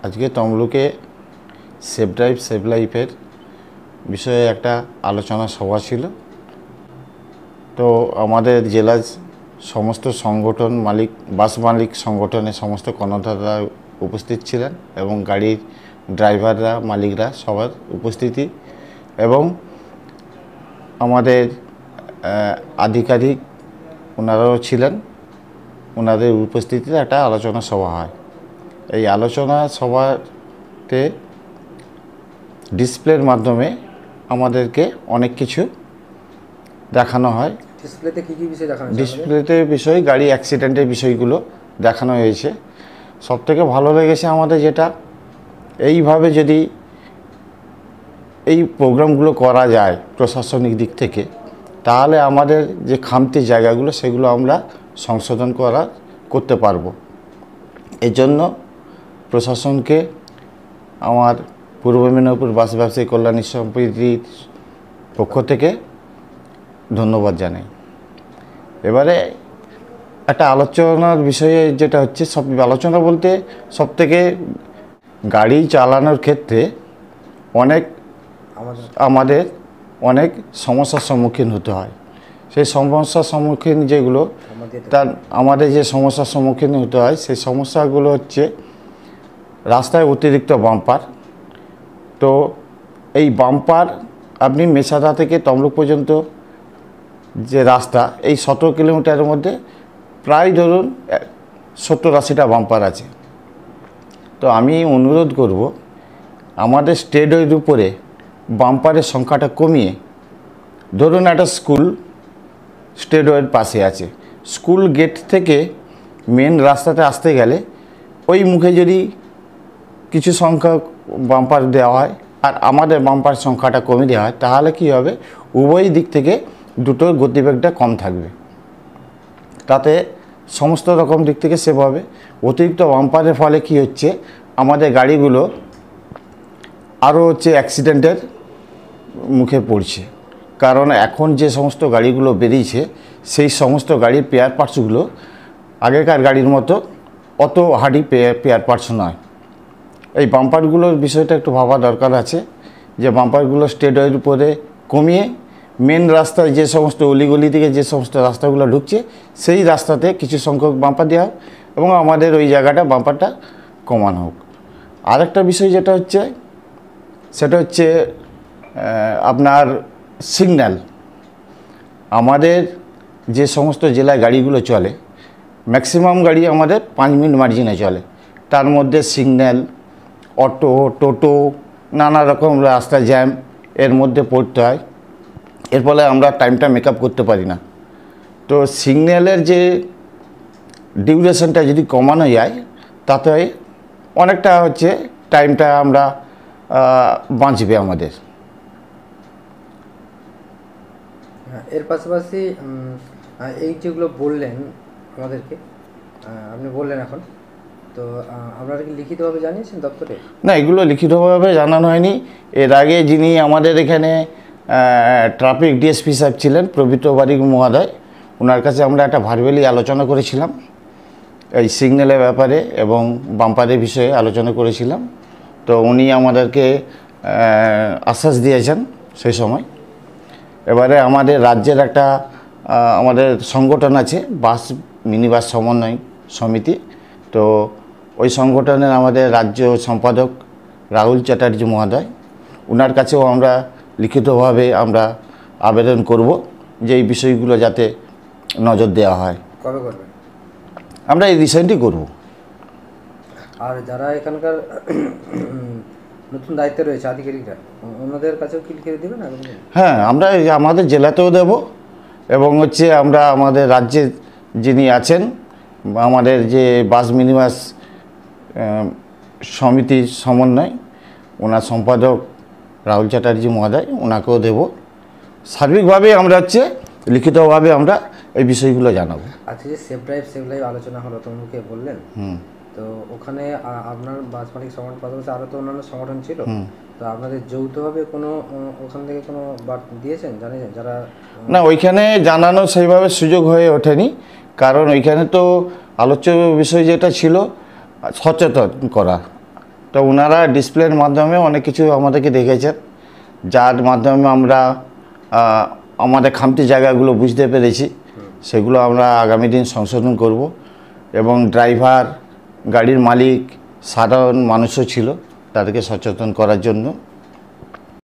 আজকে তমলুকে safe drive save লাইফের বিষয়ে একটা আলোচনা সভা ছিল। তো আমাদের জেলার সমস্ত সংগঠন মালিক, বাস মালিক সংগঠনের সমস্ত কর্ণধাররা উপস্থিত ছিলেন এবং গাড়ির ড্রাইভাররা, মালিকরা সবার উপস্থিতি এবং আমাদের আধিকারিক ওনারাও ছিলেন। ওনাদের উপস্থিতিতে একটা আলোচনা সভা হয়। এই আলোচনা সভাতে ডিসপ্লের মাধ্যমে আমাদেরকে অনেক কিছু দেখানো হয়। ডিসপ্লেতে কী কী বিষয় দেখানো হয়? ডিসপ্লেতে বিষয় গাড়ি অ্যাক্সিডেন্টের বিষয়গুলো দেখানো হয়েছে। সবথেকে ভালো লেগেছে আমাদের যেটা, এইভাবে যদি এই প্রোগ্রামগুলো করা যায় প্রশাসনিক দিক থেকে, তাহলে আমাদের যে খামতি জায়গাগুলো সেগুলো আমরা সংশোধন করতে পারবো। এর জন্য প্রশাসনকে আমার পূর্ব মেদিনীপুর বাস ব্যবসায়ী কল্যাণ সমিতির পক্ষ থেকে ধন্যবাদ জানাই। এবারে একটা আলোচনার বিষয়ে যেটা হচ্ছে, আলোচনা বলতে সবথেকে গাড়ি চালানোর ক্ষেত্রে আমাদের অনেক সমস্যার সম্মুখীন হতে হয়। সেই সমস্যার সম্মুখীন যেগুলো আমাদের যে সমস্যার সম্মুখীন হতে হয়, সেই সমস্যাগুলো হচ্ছে রাস্তায় অতিরিক্ত বাম্পার। তো এই বাম্পার আপনি মেছাদা থেকে তমলুক পর্যন্ত যে রাস্তা, এই 17 কিলোমিটারের মধ্যে প্রায় ধরুন 70-80টা বাম্পার আছে। তো আমি অনুরোধ করব, আমাদের স্টেডওয়ের উপরে বাম্পারের সংখ্যাটা কমিয়ে, ধরুন একটা স্কুল স্টেডওয়ের পাশে আছে, স্কুল গেট থেকে মেন রাস্তাতে আসতে গেলে ওই মুখে যদি কিছু সংখ্যক বাম্পার দেওয়া হয় আর আমাদের বাম্পার সংখ্যাটা কমে দেওয়া হয়, তাহলে কি হবে, উভয় দিক থেকে দুটোর গতিবেগটা কম থাকবে। তাতে সমস্ত রকম দিক থেকে সেভ হবে। অতিরিক্ত বাম্পারের ফলে কি হচ্ছে, আমাদের গাড়িগুলো আরও অ্যাক্সিডেন্টের মুখে পড়ছে। কারণ এখন যে সমস্ত গাড়িগুলো বেরিয়েছে, সেই সমস্ত গাড়ির পেয়ার পার্টসগুলো আগেকার গাড়ির মতো অত হার্ডি পেয়ার পার্টস নয়। এই বাম্পারগুলোর বিষয়টা একটু ভাবা দরকার আছে, যে বাম্পারগুলো স্টেডওয়ের উপরে কমিয়ে মেন রাস্তায় যে সমস্ত অলিগলি থেকে যে সমস্ত রাস্তাগুলো ঢুকছে, সেই রাস্তাতে কিছু সংখ্যক বাম্পার দেওয়া হোক এবং আমাদের ওই জায়গাটা বাম্পারটা কমানো হোক। আরেকটা বিষয় যেটা হচ্ছে, সেটা হচ্ছে আপনার সিগন্যাল। আমাদের যে সমস্ত জেলায় গাড়িগুলো চলে, ম্যাক্সিমাম গাড়ি আমাদের 5 মিনিট মার্জিনে চলে। তার মধ্যে সিগন্যাল, অটো, টোটো, নানা রকম রাস্তা জ্যাম এর মধ্যে পড়তে হয়। এর ফলে আমরা টাইমটা মেকআপ করতে পারি না। তো সিগন্যালের যে ডিউরেশনটা যদি কমানো যায়, তাতে অনেকটা টাইমটা আমরা বাঁচবে আমাদের। এর পাশাপাশি এই যেগুলো বললেন আমাদেরকে, আপনি বললেন এখন, তো আপনারা কি লিখিতভাবে জানিয়েছেন দপ্তরে? না, এগুলো লিখিতভাবে জানানো হয়নি। এর আগে যিনি আমাদের এখানে ট্রাফিক ডিএসপি সাহেব ছিলেন, প্রবীত্র বারিক মহোদয়, ওনার কাছে আমরা একটা ভার্বালি আলোচনা করেছিলাম এই সিগন্যালের ব্যাপারে এবং বাম্পারের বিষয়ে আলোচনা করেছিলাম। তো উনি আমাদেরকে আশ্বাস দিয়েছেন সেই সময়। এবারে আমাদের রাজ্যের একটা আমাদের সংগঠন আছে, মিনি বাস সমন্বয় সমিতি। তো ওই সংগঠনের আমাদের রাজ্য সম্পাদক রাহুল চ্যাটার্জি মহোদয়, ওনার কাছেও আমরা লিখিতভাবে আমরা আবেদন করব যে এই বিষয়গুলো যাতে নজর দেওয়া হয়। কবে করবেন? আমরা এই রিসেন্টলি করব। আর যারা এখানকার নতুন দায়িত্বে রয়েছে আধিকারিকরা, ওনাদের কাছেও কি লিখে দেবেন? হ্যাঁ, আমরা আমাদের জেলাতেও দেব এবং আমরা আমাদের রাজ্যের যিনি আছেন, আমাদের যে বাস মিনিবাস সমিতির সমন্বয়, ওনার সম্পাদক রাহুল চ্যাটার্জি মহোদয়, ওনাকেও দেব। সার্বিকভাবে আমরা লিখিতভাবে আমরা এই বিষয়গুলো জানাবো। আচ্ছা, যে সেফ ড্রাইভ সেভ লাইভ আলোচনা হলো, তমলুকে বললেন, তো ওখানে আপনার বাস মালিক সংগঠন পাশাপাশি আরও তো অন্যান্য সংগঠন ছিল, তো আপনাদের যৌথভাবে কোনো ওখান থেকে কোনো বার্তা দিয়েছেন, জানিয়েছেন যারা? না, ওইখানে জানানো সেইভাবে সুযোগ হয়ে ওঠেনি, কারণ ওইখানে তো আলোচ্য বিষয় যেটা ছিল সচেতন করা। তো তো ওনারা ডিসপ্লের মাধ্যমে অনেক কিছু আমাদেরকে দেখেছেন, যার মাধ্যমে আমরা আমাদের খামতি জায়গাগুলো বুঝতে পেরেছি। সেগুলো আমরা আগামী দিন সংশোধন করব। এবং ড্রাইভার, গাড়ির মালিক, সাধারণ মানুষও ছিল, তাদেরকে সচেতন করার জন্য